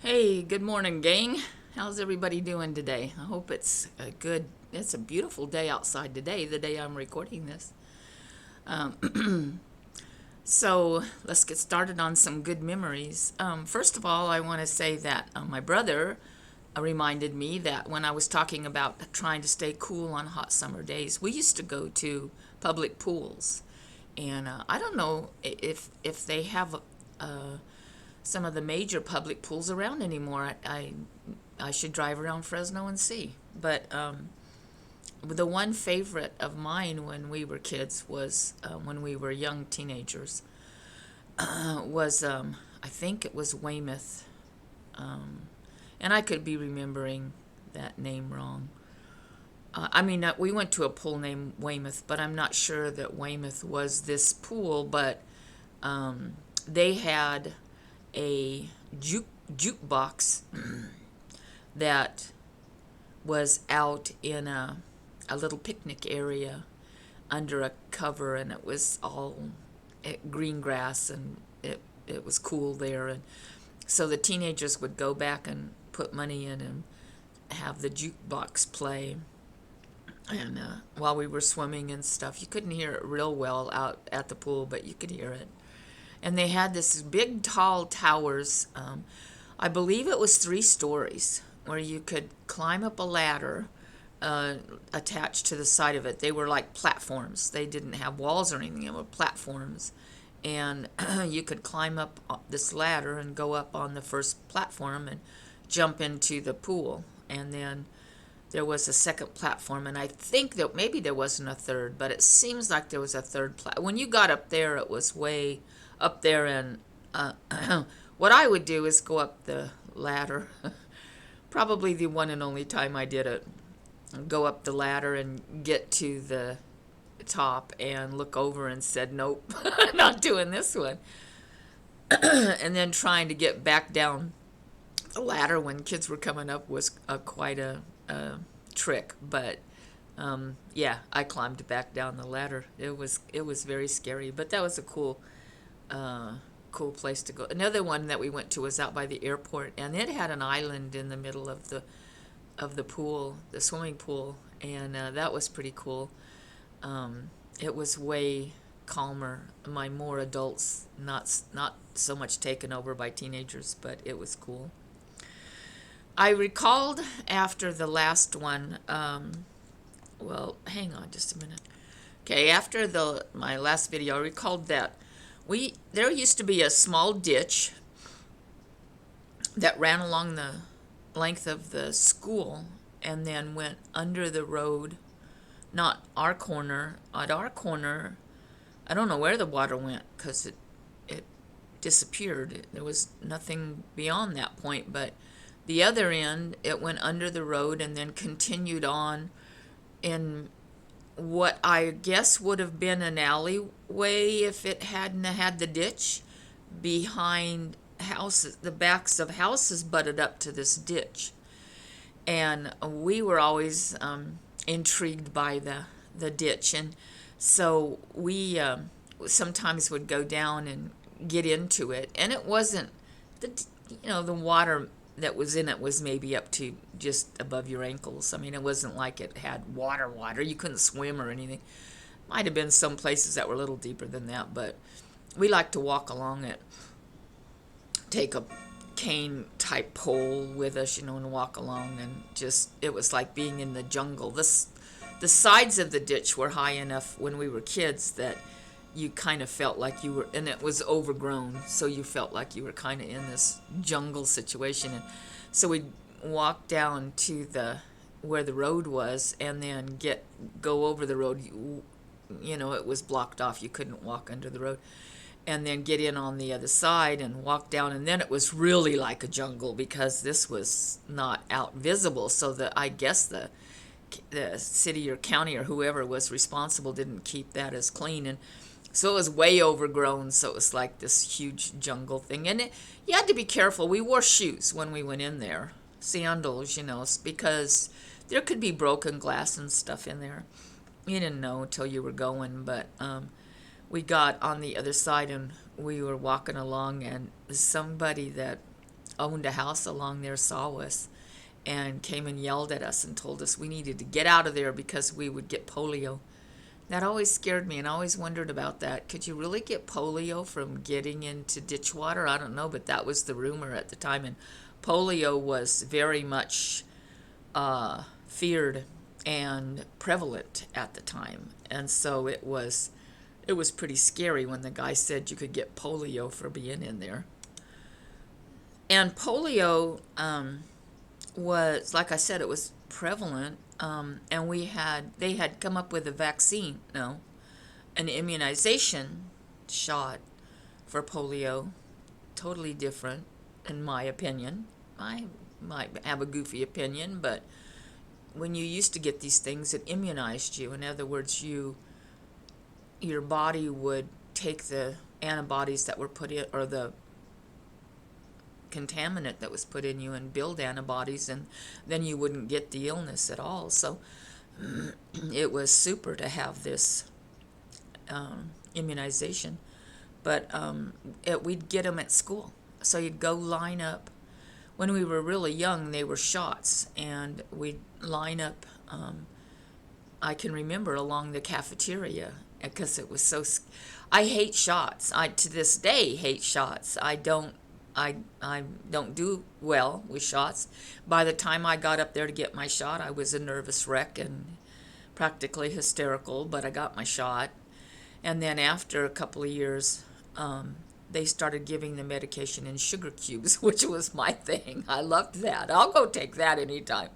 Hey, good morning, gang. How's everybody doing today? I hope it's a beautiful day outside today, the day I'm recording this. So let's get started on some good memories. First of all, I want to say that my brother reminded me that when I was talking about trying to stay cool on hot summer days, we used to go to public pools. And I don't know if they have some of the major public pools around anymore. I should drive around Fresno and see. But the one favorite of mine when we were kids was when we were young teenagers was I think it was Weymouth, and I could be remembering that name wrong. We went to a pool named Weymouth, but I'm not sure that Weymouth was this pool. But they had a jukebox that was out in a little picnic area under a cover, and it was all green grass, and it was cool there. And so the teenagers would go back and put money in and have the jukebox play. And while we were swimming and stuff, you couldn't hear it real well out at the pool, but you could hear it. And they had this big, tall towers. I believe it was 3 stories, where you could climb up a ladder attached to the side of it. They were like platforms. They didn't have walls or anything. They were platforms. And you could climb up this ladder and go up on the first platform and jump into the pool. And then there was a second platform, and I think that maybe there wasn't a third, but it seems like there was a third when you got up there, it was way up there. And what I would do is go up the ladder. Probably the one and only time I did it. Go up the ladder and get to the top and look over and said, nope, not doing this one. And then trying to get back down the ladder when kids were coming up was quite a trick. But yeah, I climbed back down the ladder. It was very scary, but that was a cool place to go. Another one that we went to was out by the airport, and it had an island in the middle of the pool, the swimming pool, and that was pretty cool. It was way calmer. My more adults, not so much taken over by teenagers, but it was cool. I recalled after the last one. Well, hang on just a minute. Okay, after the my last video, I recalled that there used to be a small ditch that ran along the length of the school and then went under the road. Not our corner. At our corner, I don't know where the water went because it disappeared. There was nothing beyond that point, but the other end, it went under the road and then continued on in what I guess would have been an alleyway if it hadn't had the ditch behind houses. The backs of houses butted up to this ditch. And we were always intrigued by the ditch. And so we sometimes would go down and get into it. And it wasn't, the water that was in it was maybe up to just above your ankles. I mean, it wasn't like it had water. You couldn't swim or anything. Might have been some places that were a little deeper than that, but we liked to walk along it. Take a cane type pole with us, and walk along, and just, it was like being in the jungle. The sides of the ditch were high enough when we were kids that you kind of felt like you were, and it was overgrown, so you felt like you were kind of in this jungle situation. And so we'd walk down to where the road was, and then go over the road. It was blocked off. You couldn't walk under the road. And then get in on the other side and walk down, and then it was really like a jungle because this was not out visible. So I guess the city or county or whoever was responsible didn't keep that as clean, and so it was way overgrown. So it was like this huge jungle thing, and you had to be careful. We wore shoes when we went in there, sandals, because there could be broken glass and stuff in there. You didn't know until you were going, but we got on the other side and we were walking along, and somebody that owned a house along there saw us and came and yelled at us and told us we needed to get out of there because we would get polio. That always scared me, and I always wondered about that. Could you really get polio from getting into ditch water? I don't know, but that was the rumor at the time, and polio was very much feared and prevalent at the time, and so it was pretty scary when the guy said you could get polio for being in there. And polio was, like I said, it was prevalent, and they had come up with a vaccine, no, an immunization shot for polio, totally different, in my opinion. I might have a goofy opinion, but when you used to get these things, it immunized you. In other words, your body would take the antibodies that were put in, or the contaminant that was put in you, and build antibodies, and then you wouldn't get the illness at all. So it was super to have this immunization. But we'd get them at school. So you'd go line up. When we were really young, they were shots, and we'd line up, I can remember, along the cafeteria, because it was so... I hate shots. I, to this day, hate shots. I don't do well with shots. By the time I got up there to get my shot, I was a nervous wreck and practically hysterical, but I got my shot. And then after a couple of years, they started giving the medication in sugar cubes, which was my thing. I loved that. I'll go take that anytime.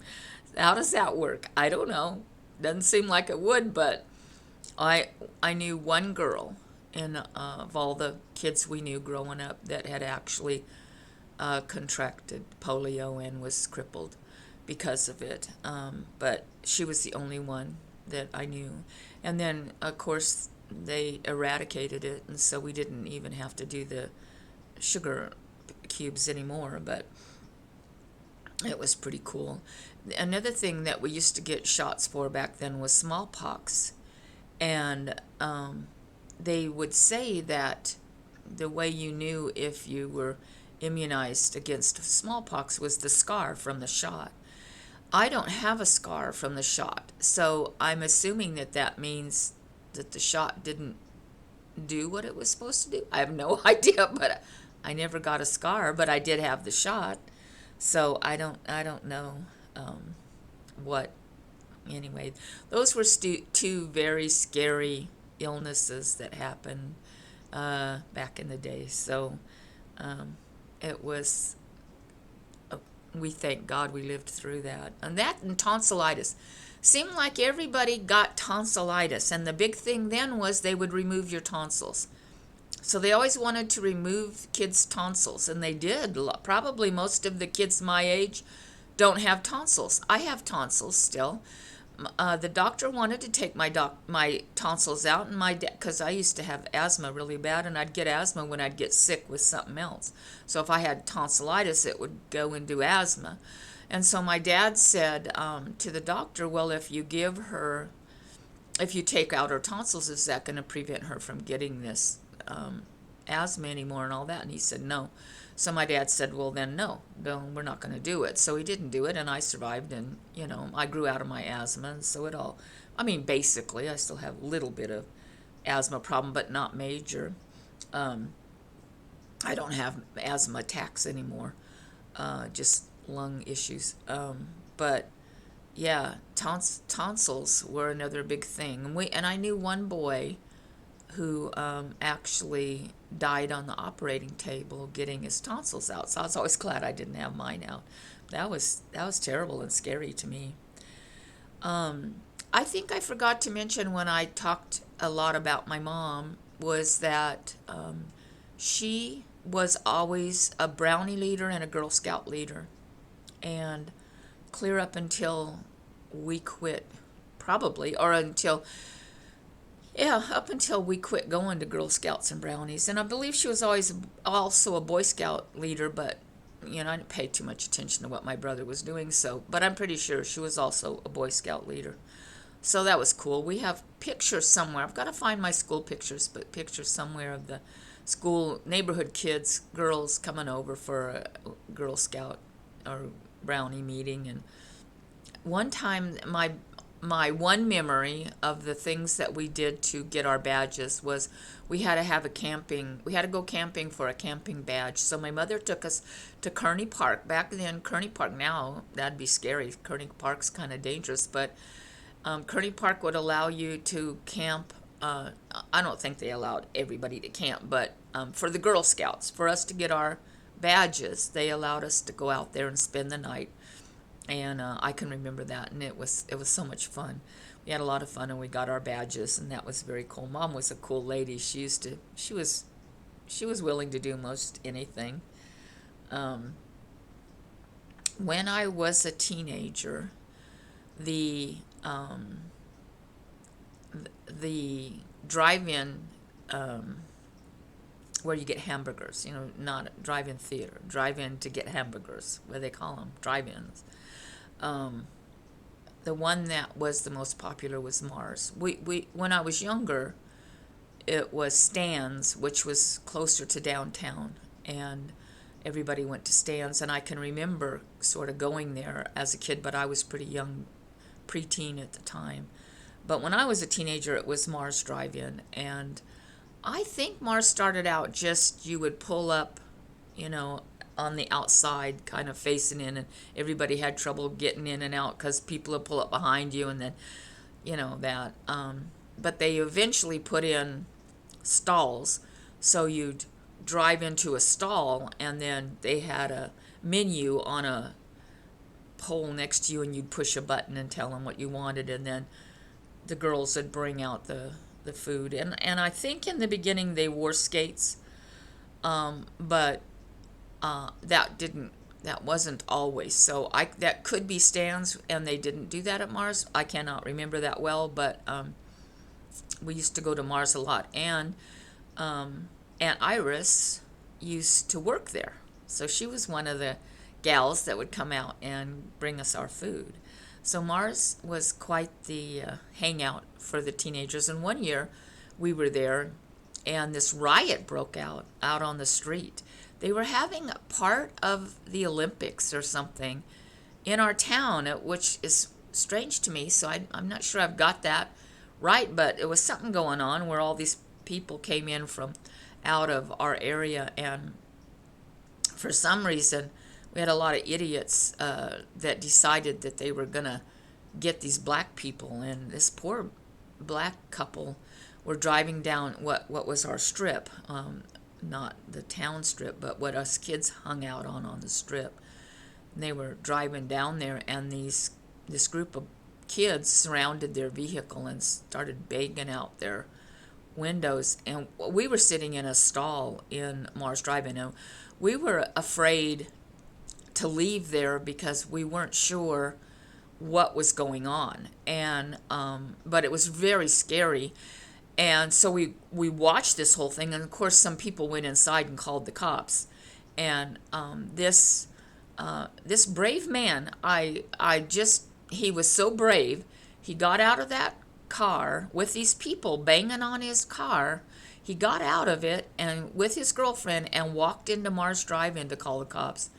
How does that work? I don't know. Doesn't seem like it would, but I knew one girl of all the kids we knew growing up that had actually contracted polio and was crippled because of it. But she was the only one that I knew. And then, of course, they eradicated it, and so we didn't even have to do the sugar cubes anymore, but it was pretty cool. Another thing that we used to get shots for back then was smallpox, and they would say that the way you knew if you were immunized against smallpox was the scar from the shot. I don't have a scar from the shot, so I'm assuming that that means that the shot didn't do what it was supposed to do. I have no idea, but I never got a scar, but I did have the shot, so I don't know what. Anyway, those were two very scary illnesses that happened back in the day. So it was. We thank God we lived through that. And that and tonsillitis. Seemed like everybody got tonsillitis, and the big thing then was they would remove your tonsils. So they always wanted to remove kids' tonsils, and they did. Probably most of the kids my age don't have tonsils. I have tonsils still. The doctor wanted to take my tonsils out, and because I used to have asthma really bad, and I'd get asthma when I'd get sick with something else. So if I had tonsillitis, it would go into asthma. And so my dad said to the doctor, well, if you take out her tonsils, is that going to prevent her from getting this asthma anymore and all that? And he said no. So my dad said, well, then no, we're not going to do it. So he didn't do it, and I survived, and, I grew out of my asthma, and so basically, I still have a little bit of asthma problem, but not major. I don't have asthma attacks anymore, just lung issues. But yeah, tonsils were another big thing. And I knew one boy who actually died on the operating table getting his tonsils out. So I was always glad I didn't have mine out. That was terrible and scary to me. I think I forgot to mention when I talked a lot about my mom was that she was always a Brownie leader and a Girl Scout leader. And clear up until we quit, probably, or up until we quit going to Girl Scouts and Brownies. And I believe she was always also a Boy Scout leader, but, I didn't pay too much attention to what my brother was doing, but I'm pretty sure she was also a Boy Scout leader. So that was cool. We have pictures somewhere. I've got to find my school pictures, but pictures somewhere of the school neighborhood kids, girls coming over for a Girl Scout or brownie meeting. And one time, my one memory of the things that we did to get our badges was we had to go camping for a camping badge. So my mother took us to Kearney Park. Back then, Kearney Park, now that'd be scary. Kearney Park's kind of dangerous, but Kearney Park would allow you to camp. I don't think they allowed everybody to camp, but for the Girl Scouts, for us to get our badges, they allowed us to go out there and spend the night. And I can remember that, and it was so much fun. We had a lot of fun, and we got our badges, and that was very cool. Mom was a cool lady. She was willing to do most anything. Um, when I was a teenager, the um, the drive-in, um, where you get hamburgers, not drive-in theater, drive-in to get hamburgers, what do they call them, drive-ins. Um, the one that was the most popular was Mars. We when I was younger, it was Stan's, which was closer to downtown, and everybody went to Stan's. And I can remember sort of going there as a kid, but I was pretty young, preteen at the time. But when I was a teenager, it was Mars Drive-In, and I think Mars started out just you would pull up, you know, on the outside, kind of facing in, and everybody had trouble getting in and out because people would pull up behind you, and then, that. But they eventually put in stalls, so you'd drive into a stall, and then they had a menu on a pole next to you, and you'd push a button and tell them what you wanted, and then the girls would bring out the food. And I think in the beginning they wore skates, but that wasn't always. So that could be Stan's, and they didn't do that at Mars. I cannot remember that well, but we used to go to Mars a lot. And Aunt Iris used to work there. So she was one of the gals that would come out and bring us our food. So Mars was quite the hangout for the teenagers. And one year we were there, and this riot broke out on the street. They were having a part of the Olympics or something in our town, which is strange to me. So I'm not sure I've got that right, but it was something going on where all these people came in from out of our area, and for some reason we had a lot of idiots that decided that they were going to get these black people, and this poor black couple were driving down what was our strip, not the town strip, but what us kids hung out on the strip. And they were driving down there, and this group of kids surrounded their vehicle and started banging out their windows. And we were sitting in a stall in Mars Drive-In, and we were afraid to leave there because we weren't sure what was going on, and but it was very scary. And so we watched this whole thing, and of course some people went inside and called the cops. And this brave man, he was so brave. He got out of that car with these people banging on his car. He got out of it and with his girlfriend and walked into Mars Drive-In to call the cops.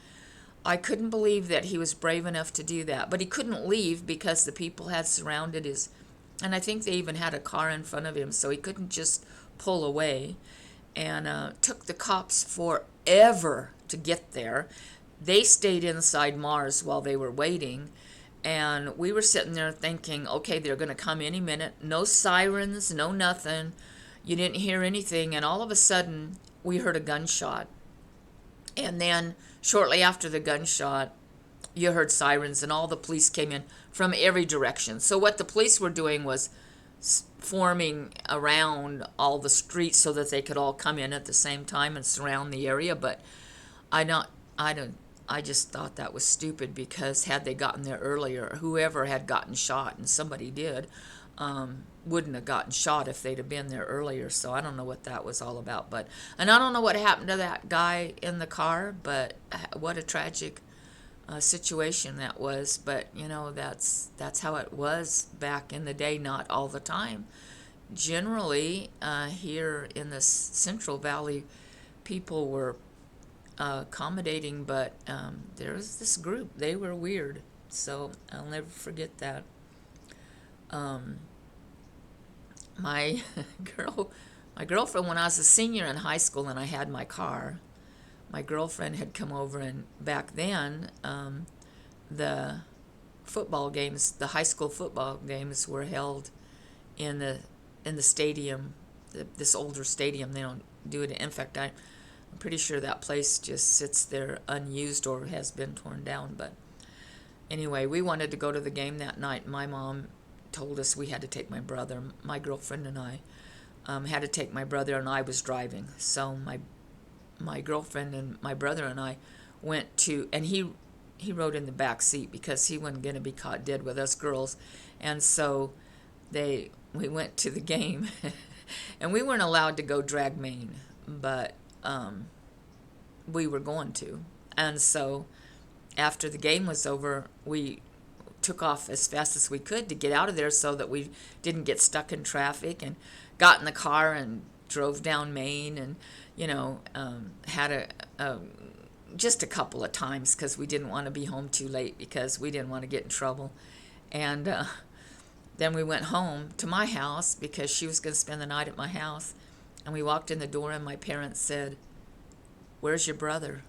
I couldn't believe that he was brave enough to do that, but he couldn't leave because the people had surrounded his, and I think they even had a car in front of him, so he couldn't just pull away. And took the cops forever to get there. They stayed inside Mars while they were waiting, and we were sitting there thinking, okay, they're going to come any minute. No sirens, no nothing. You didn't hear anything, and all of a sudden we heard a gunshot. And then shortly after the gunshot, you heard sirens, and all the police came in from every direction. So what the police were doing was forming around all the streets so that they could all come in at the same time and surround the area. But I just thought that was stupid, because had they gotten there earlier, whoever had gotten shot, and somebody did, wouldn't have gotten shot if they'd have been there earlier. So I don't know what that was all about. And I don't know what happened to that guy in the car, but what a tragic situation that was. But that's how it was back in the day. Not all the time. generally, here in the Central Valley, people were accommodating, but there was this group. They were weird, so I'll never forget that. Um, my my girlfriend, when I was a senior in high school and I had my car, my girlfriend had come over, and back then, the football games, the high school football games, were held in the stadium, this older stadium. They don't do it. In fact, I'm pretty sure that place just sits there unused or has been torn down. But anyway, we wanted to go to the game that night. My mom told us we had to take my brother. My girlfriend and I had to take my brother, and I was driving. So my girlfriend and my brother and I went to, and he rode in the back seat because he wasn't going to be caught dead with us girls. And so we went to the game, and we weren't allowed to go drag Main, but we were going to. And so after the game was over, we took off as fast as we could to get out of there so that we didn't get stuck in traffic, and got in the car and drove down Main, and had just a couple of times because we didn't want to be home too late because we didn't want to get in trouble. And then we went home to my house because she was going to spend the night at my house. And we walked in the door, and my parents said, "Where's your brother?"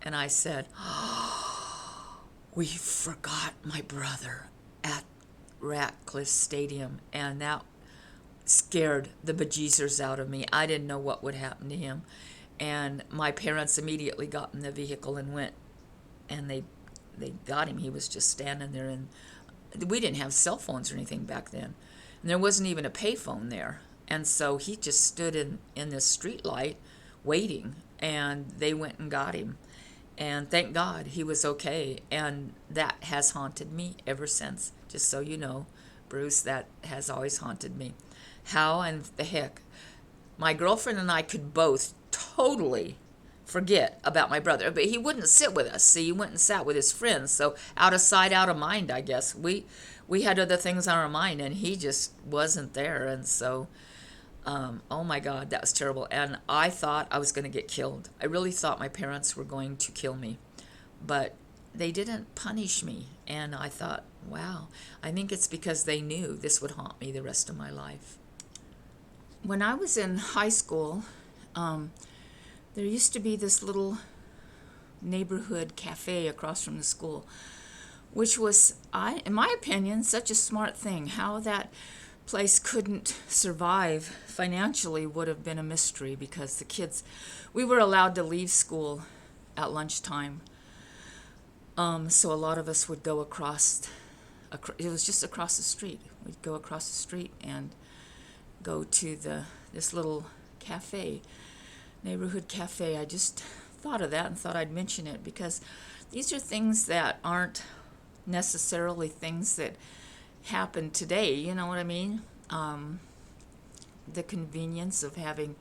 And I said, "Oh, we forgot my brother at Ratcliffe Stadium." And that scared the bejesus out of me. I didn't know what would happen to him. And my parents immediately got in the vehicle and went, and they got him. He was just standing there, and we didn't have cell phones or anything back then. And there wasn't even a payphone there. And so he just stood in this street light waiting, and they went and got him. And thank God he was okay. And that has haunted me ever since. Just so you know, Bruce, that has always haunted me. How in the heck? My girlfriend and I could both totally forget about my brother, but he wouldn't sit with us. See, he went and sat with his friends. So out of sight, out of mind, I guess. We had other things on our mind, and he just wasn't there. And so, oh my God, that was terrible. And I thought I was going to get killed. I really thought my parents were going to kill me, but they didn't punish me. And I thought, wow, I think it's because they knew this would haunt me the rest of my life. When I was in high school, there used to be this little neighborhood cafe across from the school, which was, in my opinion, such a smart thing. How that place couldn't survive financially would have been a mystery, because the kids, we were allowed to leave school at lunchtime. So a lot of us would go across, it was just across the street. We'd go across the street and go to this little cafe, neighborhood cafe. I just thought of that and thought I'd mention it, because these are things that aren't necessarily things that happen today. You know what I mean? The convenience of having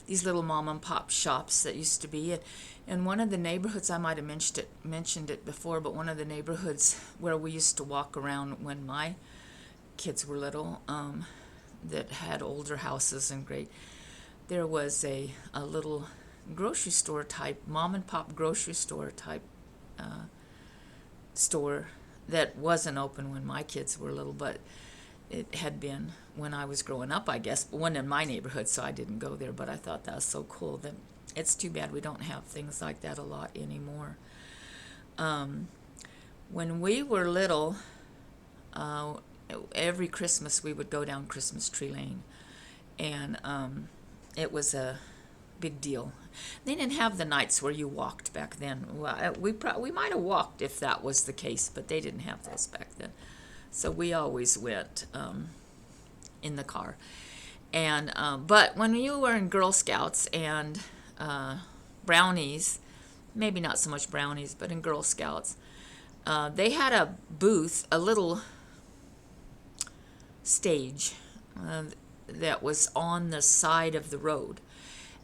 these little mom and pop shops that used to be in one of the neighborhoods. I might have mentioned it before, but one of the neighborhoods where we used to walk around when my kids were little, that had older houses and great, there was a little grocery store type, mom and pop grocery store type store that wasn't open when my kids were little, but it had been when I was growing up, I guess. But one in my neighborhood, so I didn't go there, but I thought that was so cool. That it's too bad we don't have things like that a lot anymore. When we were little, every Christmas we would go down Christmas Tree Lane, and it was a big deal. They didn't have the nights where you walked back then. Well, we might have walked if that was the case, but they didn't have those back then. So we always went in the car. And but when you were in Girl Scouts and Brownies, maybe not so much Brownies, but in Girl Scouts, they had a booth, a little stage that was on the side of the road,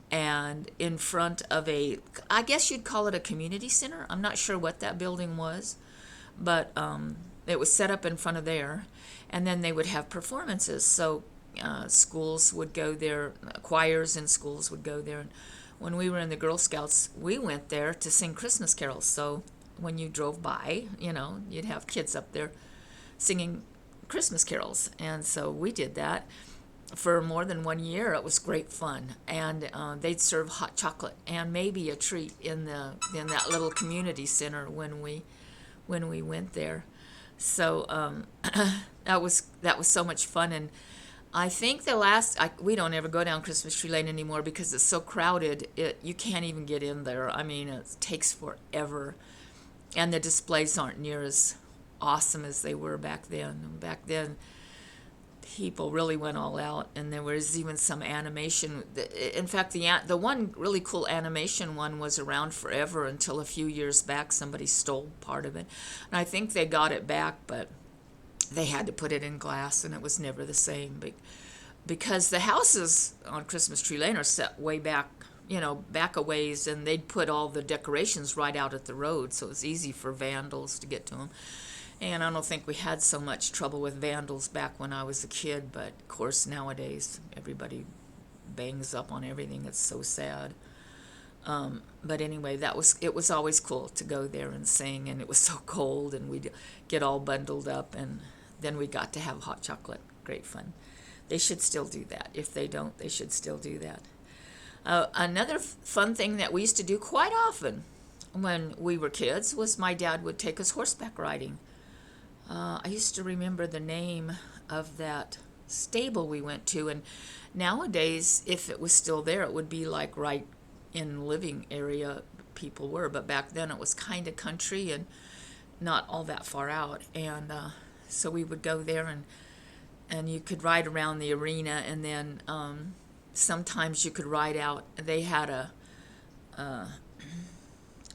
and in front of I guess you'd call it a community center. I'm not sure what that building was, but it was set up in front of there, and then they would have performances. So schools would go there, choirs in schools would go there. And when we were in the Girl Scouts, we went there to sing Christmas carols. So when you drove by, you'd have kids up there singing Christmas carols. And so we did that for more than 1 year. It was great fun. And they'd serve hot chocolate and maybe a treat in that little community center when we went there. So that was so much fun. And I think we don't ever go down Christmas Tree Lane anymore because it's so crowded. You can't even get in there. I mean, it takes forever, and the displays aren't near as awesome as they were back then. And back then, people really went all out, and there was even some animation. In fact, the one really cool animation one was around forever until a few years back somebody stole part of it, and I think they got it back, but they had to put it in glass, and it was never the same. Because the houses on Christmas Tree Lane are set way back, back a ways, and they'd put all the decorations right out at the road, so it was easy for vandals to get to them. And I don't think we had so much trouble with vandals back when I was a kid, but of course nowadays everybody bangs up on everything. It's so sad. But anyway, it was always cool to go there and sing, and it was so cold, and we'd get all bundled up, and then we got to have hot chocolate. Great fun. They should still do that. If they don't, they should still do that. Another fun thing that we used to do quite often when we were kids was my dad would take us horseback riding. I used to remember the name of that stable we went to, and nowadays, if it was still there, it would be like right in living area people were, but back then it was kind of country and not all that far out. And so we would go there, and you could ride around the arena, and then sometimes you could ride out. They had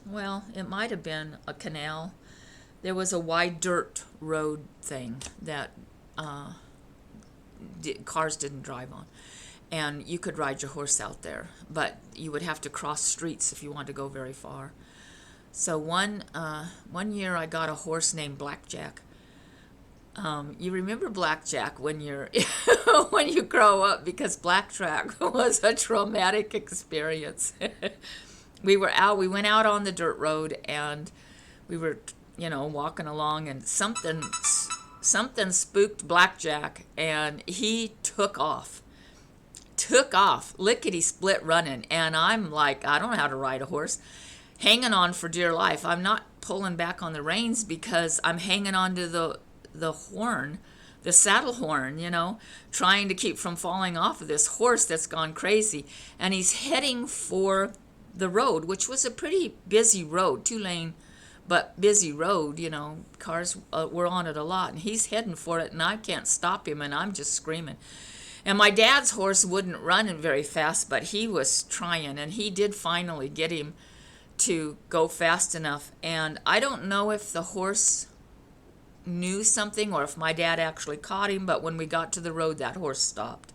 it might have been a canal. There was a wide dirt road thing that cars didn't drive on, and you could ride your horse out there, but you would have to cross streets if you wanted to go very far. So one year I got a horse named Blackjack. You remember Blackjack when you're when you grow up, because Blackjack was a traumatic experience. We went out on the dirt road, and we were walking along, and something spooked Blackjack, and he took off lickety split running. And I'm like, I don't know how to ride a horse, hanging on for dear life. I'm not pulling back on the reins because I'm hanging on to the horn, the saddle horn, trying to keep from falling off of this horse that's gone crazy. And he's heading for the road, which was a pretty busy road, 2-lane, but busy road, cars were on it a lot, and he's heading for it, and I can't stop him, and I'm just screaming. And my dad's horse wouldn't run very fast, but he was trying, and he did finally get him to go fast enough. And I don't know if the horse knew something or if my dad actually caught him, but when we got to the road, that horse stopped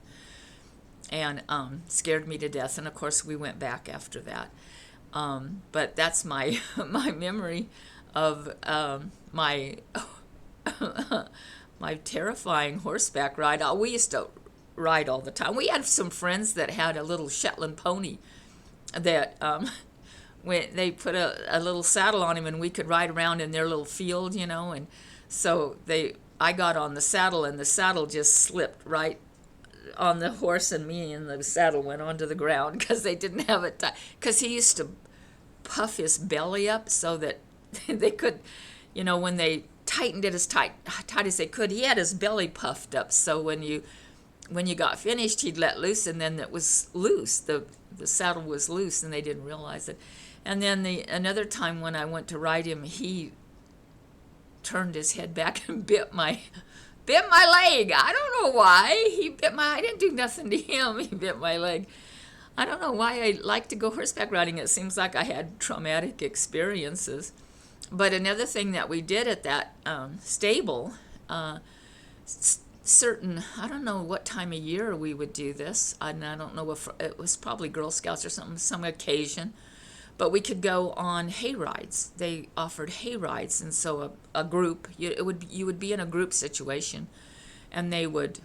and scared me to death. And of course we went back after that. But that's my my memory of my my terrifying horseback ride. We used to ride all the time. We had some friends that had a little Shetland pony that when they put a little saddle on him, and we could ride around in their little field, and so I got on the saddle, and the saddle just slipped right on the horse and me, and the saddle went onto the ground because they didn't have it tight. Because he used to puff his belly up so that they could, when they tightened it as tight as they could, he had his belly puffed up. So when you got finished, he'd let loose, and then it was loose. The saddle was loose, and they didn't realize it. And then another time when I went to ride him, he turned his head back and bit my leg. I don't know why. I didn't do nothing to him. He bit my leg. I don't know why I like to go horseback riding. It seems like I had traumatic experiences. But another thing that we did at that stable, I don't know what time of year we would do this. And I don't know if it was probably Girl Scouts or something, some occasion. But we could go on hay rides. They offered hay rides, and so a group, you would be in a group situation, and they would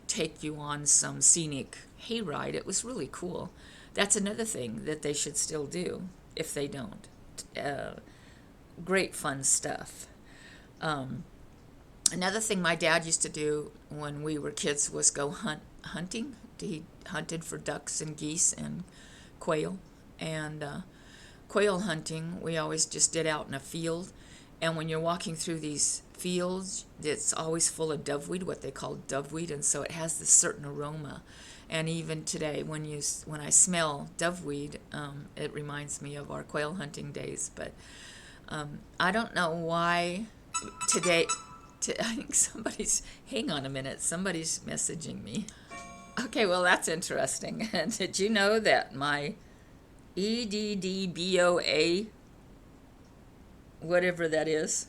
take you on some scenic hayride. It was really cool. That's another thing that they should still do if they don't. Uh, Great fun stuff. Um, Another thing my dad used to do when we were kids was go hunting. He hunted for ducks and geese and quail. And quail hunting, we always just did out in a field. And when you're walking through these fields, it's always full of doveweed, what they call doveweed, and so it has this certain aroma. And even today, when I smell doveweed, it reminds me of our quail hunting days. But I don't know why today. I think hang on a minute, somebody's messaging me. Okay, well, that's interesting. Did you know that my EDDBOA, whatever that is,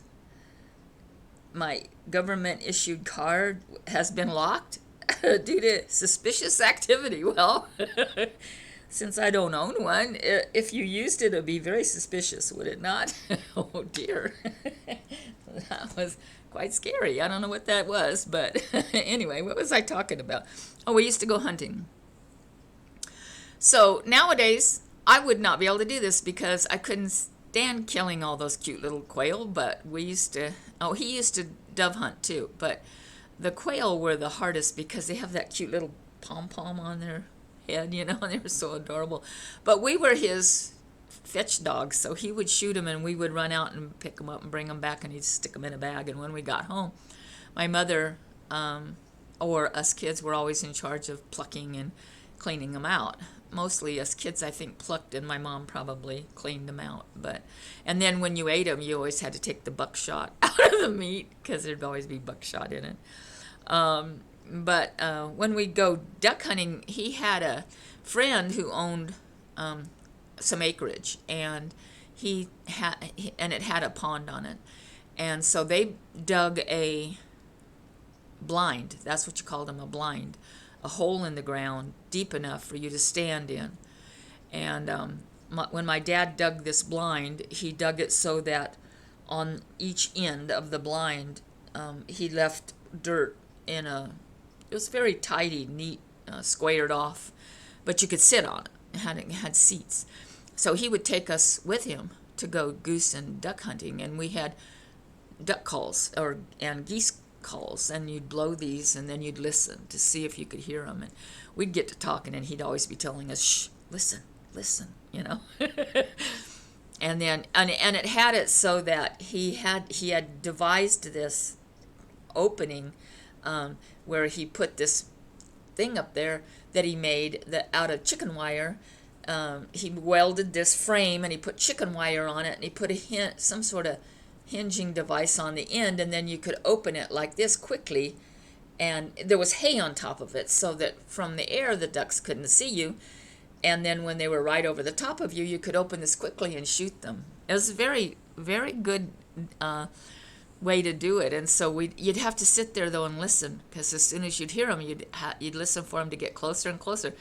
my government issued card has been locked due to suspicious activity? Well, since I don't own one, if you used it, it'd be very suspicious, would it not? Oh dear. That was quite scary. I don't know what that was, but anyway, what was I talking about? Oh, we used to go hunting. So nowadays, I would not be able to do this because I couldn't stand killing all those cute little quail, but he used to dove hunt too, but the quail were the hardest because they have that cute little pom-pom on their head, and they were so adorable. But we were his fetch dogs, so he would shoot them and we would run out and pick them up and bring them back, and he'd stick them in a bag. And when we got home, my mother or us kids were always in charge of plucking and cleaning them out. Mostly us kids, I think, plucked, and my mom probably cleaned them out. And then when you ate them, you always had to take the buckshot out of the meat because there'd always be buckshot in it. But when we go duck hunting, he had a friend who owned some acreage, and it had a pond on it, and so they dug a blind. That's what you called them, a blind, a hole in the ground deep enough for you to stand in. And when my dad dug this blind, he dug it so that on each end of the blind, he left dirt it was very tidy, neat, squared off, but you could sit on it. It had seats. So he would take us with him to go goose and duck hunting, and we had duck calls and geese calls, and you'd blow these, and then you'd listen to see if you could hear them, and we'd get to talking, and he'd always be telling us, "Shh, listen, and then and it had it so that he had devised this opening where he put this thing up there that he made out of chicken wire. He welded this frame and he put chicken wire on it, and he put some sort of hinging device on the end, and then you could open it like this quickly, and there was hay on top of it so that from the air the ducks couldn't see you, and then when they were right over the top of you, you could open this quickly and shoot them. It was a very, very good way to do it. And so you'd have to sit there though and listen, because as soon as you'd hear them, you'd listen for them to get closer and closer.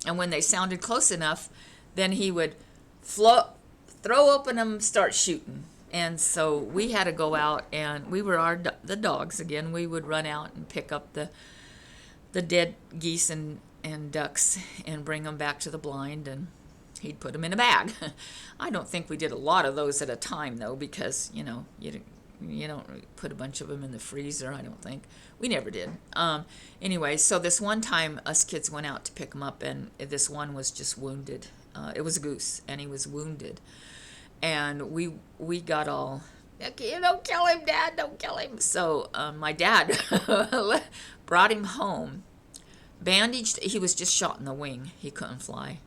And when they sounded close enough, then he would throw open them, start shooting. And so we had to go out, and we were the dogs again. We would run out and pick up the dead geese and ducks and bring them back to the blind, and he'd put them in a bag. I don't think we did a lot of those at a time though, because you don't put a bunch of them in the freezer, I don't think. We never did. Anyway, so this one time us kids went out to pick him up, and this one was just wounded. It was a goose, and he was wounded. And we got all, don't kill him, Dad, don't kill him. So my dad brought him home, bandaged. He was just shot in the wing. He couldn't fly.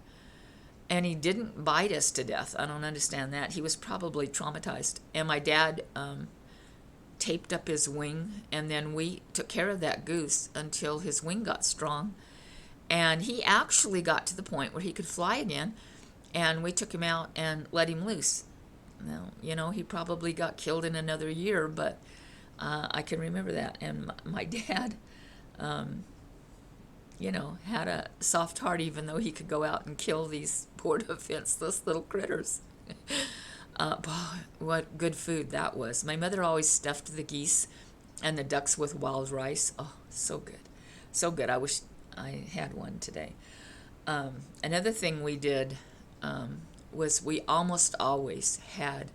And he didn't bite us to death. I don't understand that. He was probably traumatized. And my dad taped up his wing, and then we took care of that goose until his wing got strong. And he actually got to the point where he could fly again, and we took him out and let him loose. Now, he probably got killed in another year, but I can remember that. And my dad, had a soft heart, even though he could go out and kill these poor defenseless little critters. What good food that was. My mother always stuffed the geese and the ducks with wild rice. Oh, so good. So good. I wish I had one today. Another thing we did was we almost always had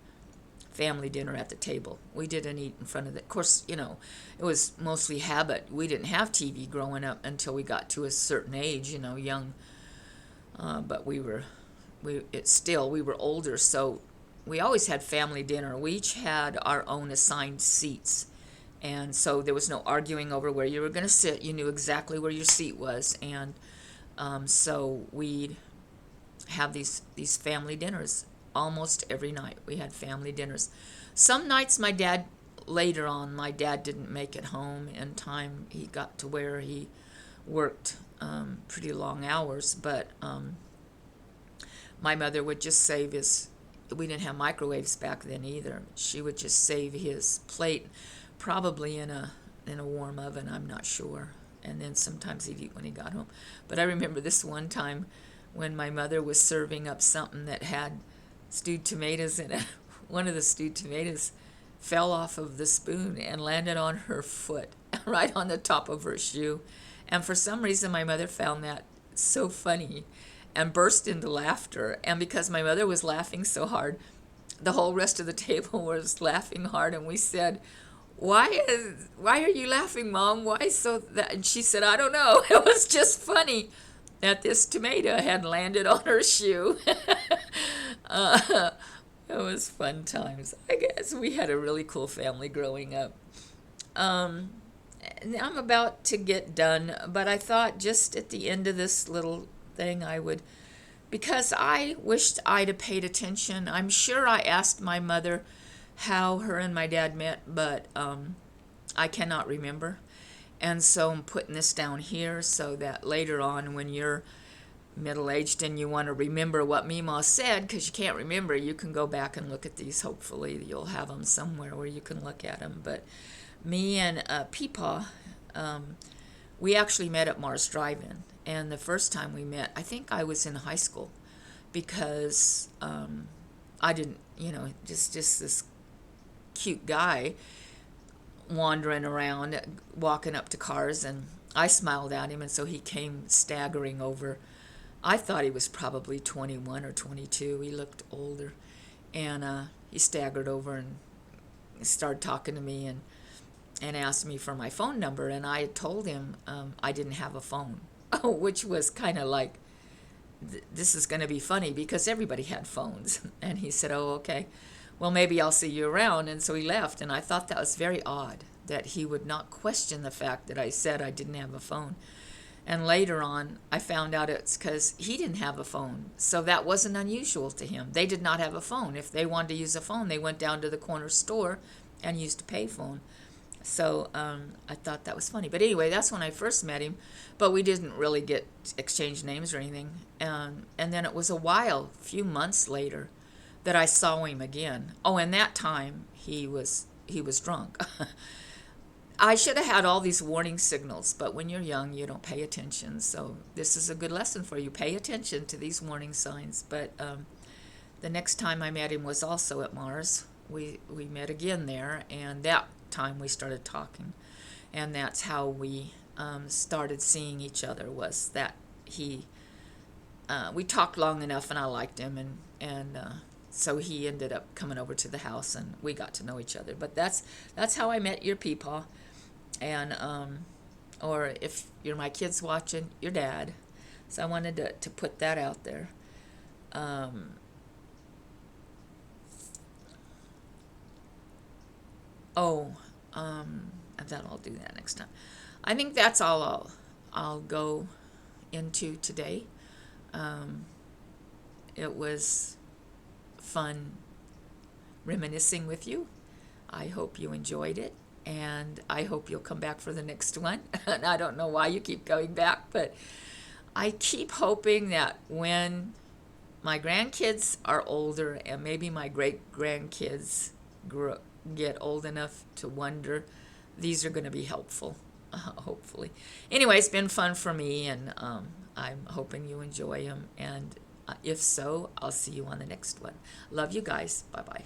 family dinner at the table. We didn't eat in front of the. Of course, it was mostly habit. We didn't have TV growing up until we got to a certain age. Young, but we were older, so we always had family dinner. We each had our own assigned seats, and so there was no arguing over where you were going to sit. You knew exactly where your seat was, and so we'd have these family dinners almost every night. We had family dinners. Some nights later on, my dad didn't make it home in time. He got to where he worked pretty long hours, but my mother would just save his. We didn't have microwaves back then either. She would just save his plate, probably in a warm oven. I'm not sure. And then sometimes he'd eat when he got home. But I remember this one time when my mother was serving up something that had stewed tomatoes in it. One of the stewed tomatoes fell off of the spoon and landed on her foot, right on the top of her shoe. And for some reason, my mother found that so funny and burst into laughter. And because my mother was laughing so hard, the whole rest of the table was laughing hard. And we said, why are you laughing, Mom? Why so that? And she said, I don't know. It was just funny that this tomato had landed on her shoe. It was fun times. I guess we had a really cool family growing up. Um, I'm about to get done, but I thought just at the end of this little thing because I wished I'd have paid attention. I'm sure I asked my mother how her and my dad met, but I cannot remember. And so I'm putting this down here so that later on, when you're middle-aged and you want to remember what Memaw said, because you can't remember, you can go back and look at these. Hopefully you'll have them somewhere where you can look at them. But me and Peepaw, we actually met at Mars DriveIn. And the first time we met, I think I was in high school, because I didn't, just this cute guy wandering around, walking up to cars, and I smiled at him, and so he came staggering over. I thought he was probably 21 or 22. He looked older, and he staggered over and started talking to me and asked me for my phone number, and I had told him I didn't have a phone, which was kind of like, this is going to be funny because everybody had phones. And he said, oh, okay, well, maybe I'll see you around. And so he left, and I thought that was very odd that he would not question the fact that I said I didn't have a phone. And later on, I found out it's because he didn't have a phone. So that wasn't unusual to him. They did not have a phone. If they wanted to use a phone, they went down to the corner store and used a payphone. So I thought that was funny. But anyway, that's when I first met him. But we didn't really get exchange names or anything. And then it was a few months later, that I saw him again. Oh, and that time he was drunk. I should have had all these warning signals, but when you're young, you don't pay attention. So this is a good lesson for you. Pay attention to these warning signs. But the next time I met him was also at Mars. We met again there, and that time we started talking. And that's how we started seeing each other, was that we talked long enough, and I liked him, and so he ended up coming over to the house, and we got to know each other. But that's how I met your Peepaw. And or if you're my kids watching, your dad. So I wanted to put that out there. I thought I'll do that next time. I think that's all I'll go into today. It was fun reminiscing with you. I hope you enjoyed it, and I hope you'll come back for the next one. And I don't know why you keep going back, but I keep hoping that when my grandkids are older and maybe my great-grandkids get old enough to wonder, these are going to be helpful, hopefully. Anyway, it's been fun for me, and I'm hoping you enjoy them. And if so, I'll see you on the next one. Love you guys. Bye-bye.